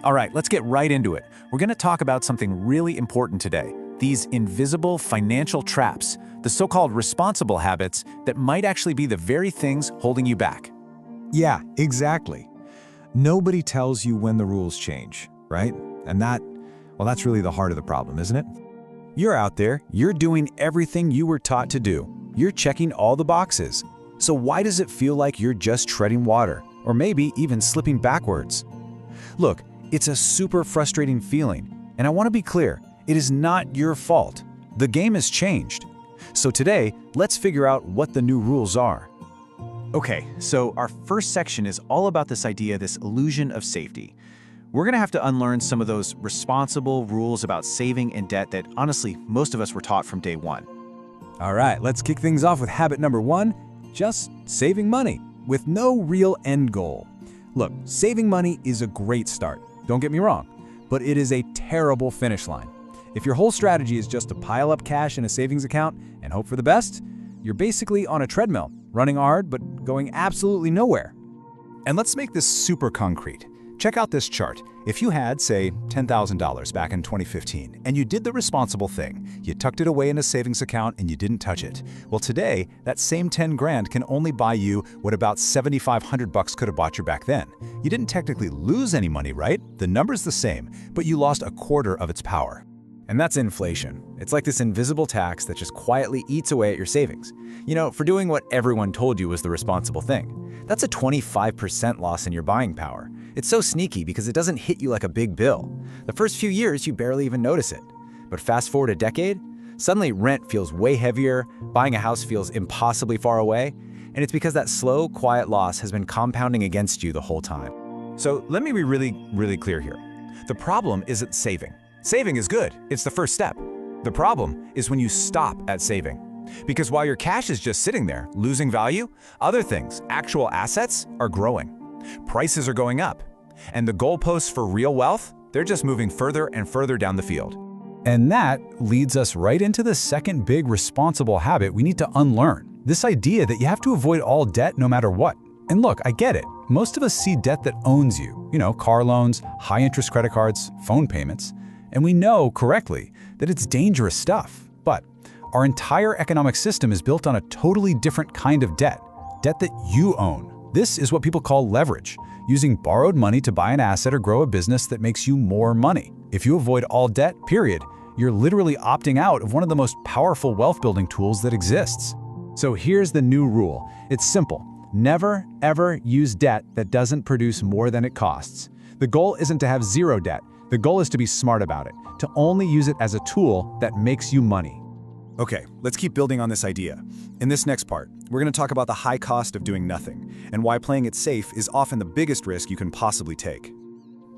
All right, let's get right into it. We're going to talk about something really important today. These invisible financial traps, the so-called responsible habits that might actually be the very things holding you back. Yeah, exactly. Nobody tells you when the rules change, right? And that's really the heart of the problem, isn't it? You're out there, you're doing everything you were taught to do. You're checking all the boxes. So why does it feel like you're just treading water, or maybe even slipping backwards? Look, it's a super frustrating feeling, and I want to be clear, it is not your fault. The game has changed. So today, let's figure out what the new rules are. Okay, so our first section is all about this idea, this illusion of safety. We're going to have to unlearn some of those responsible rules about saving and debt that, honestly, most of us were taught from day one. All right, let's kick things off with habit number 1, just saving money with no real end goal. Look, saving money is a great start, don't get me wrong, but it is a terrible finish line. If your whole strategy is just to pile up cash in a savings account and hope for the best, you're basically on a treadmill, running hard but going absolutely nowhere. And let's make this super concrete. Check out this chart. If you had, say, $10,000 back in 2015, and you did the responsible thing, you tucked it away in a savings account and you didn't touch it. Well, today, that same 10 grand can only buy you what about 7,500 bucks could have bought you back then. You didn't technically lose any money, right? The number's the same, but you lost a quarter of its power. And that's inflation. It's like this invisible tax that just quietly eats away at your savings. You know, for doing what everyone told you was the responsible thing. That's a 25% loss in your buying power. It's so sneaky because it doesn't hit you like a big bill. The first few years, you barely even notice it. But fast forward a decade, suddenly rent feels way heavier, buying a house feels impossibly far away, and it's because that slow, quiet loss has been compounding against you the whole time. So let me be really clear here. The problem isn't saving. Saving is good. It's the first step. The problem is when you stop at saving. Because while your cash is just sitting there, losing value, other things, actual assets, are growing. Prices are going up. And the goalposts for real wealth, they're just moving further and further down the field. And that leads us right into the second big responsible habit we need to unlearn. This idea that you have to avoid all debt no matter what. And look, I get it. Most of us see debt that owns you. You know, car loans, high-interest credit cards, phone payments. And we know correctly that it's dangerous stuff. But our entire economic system is built on a totally different kind of debt that you own. This is what people call leverage, using borrowed money to buy an asset or grow a business that makes you more money. If you avoid all debt, period, you're literally opting out of one of the most powerful wealth-building tools that exists. So here's the new rule. It's simple. Never, ever use debt that doesn't produce more than it costs. The goal isn't to have zero debt. The goal is to be smart about it, to only use it as a tool that makes you money. Okay, let's keep building on this idea. In this next part, we're going to talk about the high cost of doing nothing and why playing it safe is often the biggest risk you can possibly take.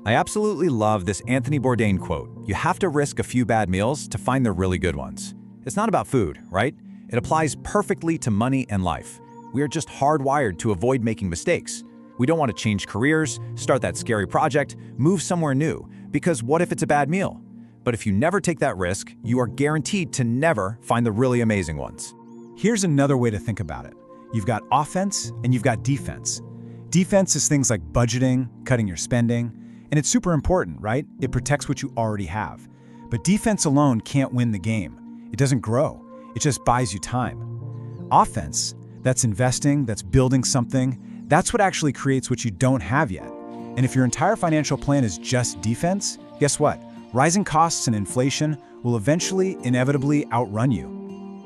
I absolutely love this Anthony Bourdain quote. You have to risk a few bad meals to find the really good ones. It's not about food, right? It applies perfectly to money and life. We are just hardwired to avoid making mistakes. We don't want to change careers, start that scary project, move somewhere new, because what if it's a bad meal? But if you never take that risk, you are guaranteed to never find the really amazing ones. Here's another way to think about it. You've got offense and you've got defense. Defense is things like budgeting, cutting your spending, and it's super important, right? It protects what you already have. But defense alone can't win the game. It doesn't grow. It just buys you time. Offense, that's investing, that's building something, that's what actually creates what you don't have yet. And if your entire financial plan is just defense, guess what? Rising costs and inflation will eventually, inevitably outrun you.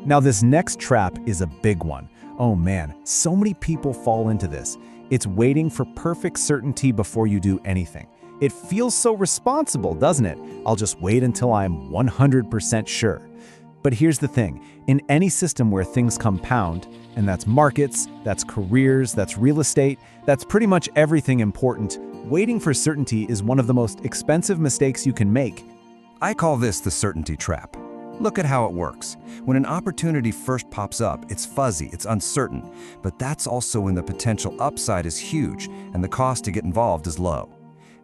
Now, this next trap is a big one. Oh man, so many people fall into this. It's waiting for perfect certainty before you do anything. It feels so responsible, doesn't it? I'll just wait until I'm 100% sure. But here's the thing. In any system where things compound, and that's markets, that's careers, that's real estate, that's pretty much everything important, waiting for certainty is one of the most expensive mistakes you can make. I call this the certainty trap. Look at how it works. When an opportunity first pops up, it's fuzzy, it's uncertain, but that's also when the potential upside is huge and the cost to get involved is low.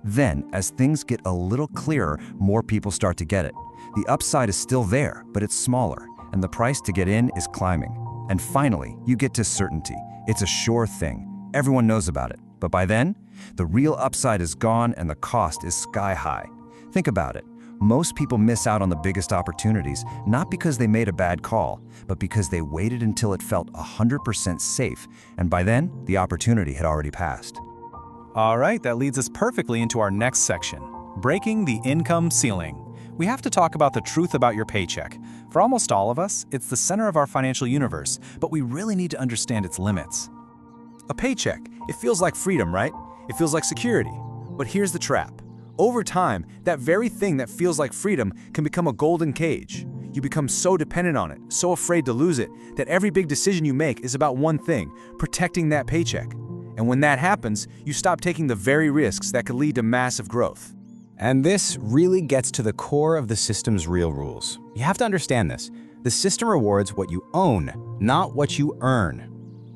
Then, as things get a little clearer, more people start to get it. The upside is still there, but it's smaller, and the price to get in is climbing. And finally, you get to certainty. It's a sure thing. Everyone knows about it. But by then, The real upside is gone and the cost is sky high. Think about it. Most people miss out on the biggest opportunities, not because they made a bad call, but because they waited until it felt 100% safe, and by then, the opportunity had already passed. All right, that leads us perfectly into our next section, breaking the income ceiling. We have to talk about the truth about your paycheck. For almost all of us, it's the center of our financial universe, but we really need to understand its limits. A paycheck, it feels like freedom, right? It feels like security. But here's the trap. Over time, that very thing that feels like freedom can become a golden cage. You become so dependent on it, so afraid to lose it, that every big decision you make is about one thing, protecting that paycheck. And when that happens, you stop taking the very risks that could lead to massive growth. And this really gets to the core of the system's real rules. You have to understand this. The system rewards what you own, not what you earn.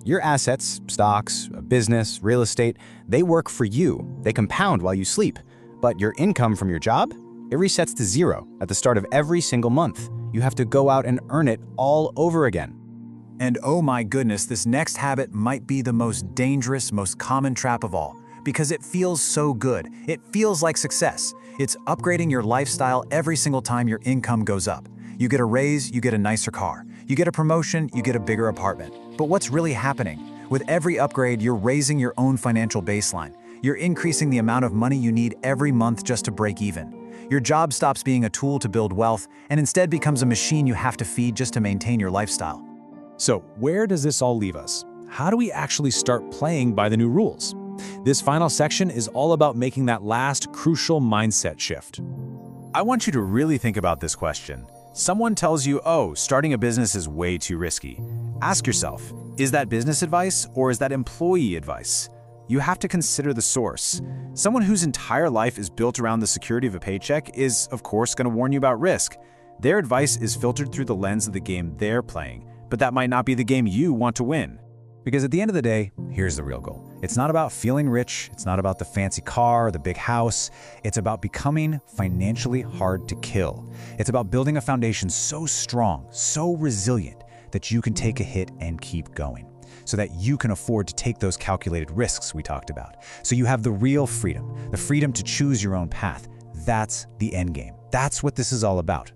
Your assets, stocks, a business, real estate, they work for you. They compound while you sleep. But your income from your job, it resets to zero at the start of every single month. You have to go out and earn it all over again. And oh my goodness, this next habit might be the most dangerous, most common trap of all, because it feels so good. It feels like success. It's upgrading your lifestyle every single time your income goes up. You get a raise, you get a nicer car. You get a promotion, you get a bigger apartment. But what's really happening? With every upgrade, you're raising your own financial baseline. You're increasing the amount of money you need every month just to break even. Your job stops being a tool to build wealth and instead becomes a machine you have to feed just to maintain your lifestyle. So where does this all leave us? How do we actually start playing by the new rules? This final section is all about making that last crucial mindset shift. I want you to really think about this question. Someone tells you, oh, starting a business is way too risky. Ask yourself, is that business advice or is that employee advice? You have to consider the source. Someone whose entire life is built around the security of a paycheck is, of course, going to warn you about risk. Their advice is filtered through the lens of the game they're playing, but that might not be the game you want to win. Because at the end of the day, here's the real goal. It's not about feeling rich. It's not about the fancy car or the big house. It's about becoming financially hard to kill. It's about building a foundation so strong, so resilient, that you can take a hit and keep going, so that you can afford to take those calculated risks we talked about. So you have the real freedom, the freedom to choose your own path. That's the end game. That's what this is all about.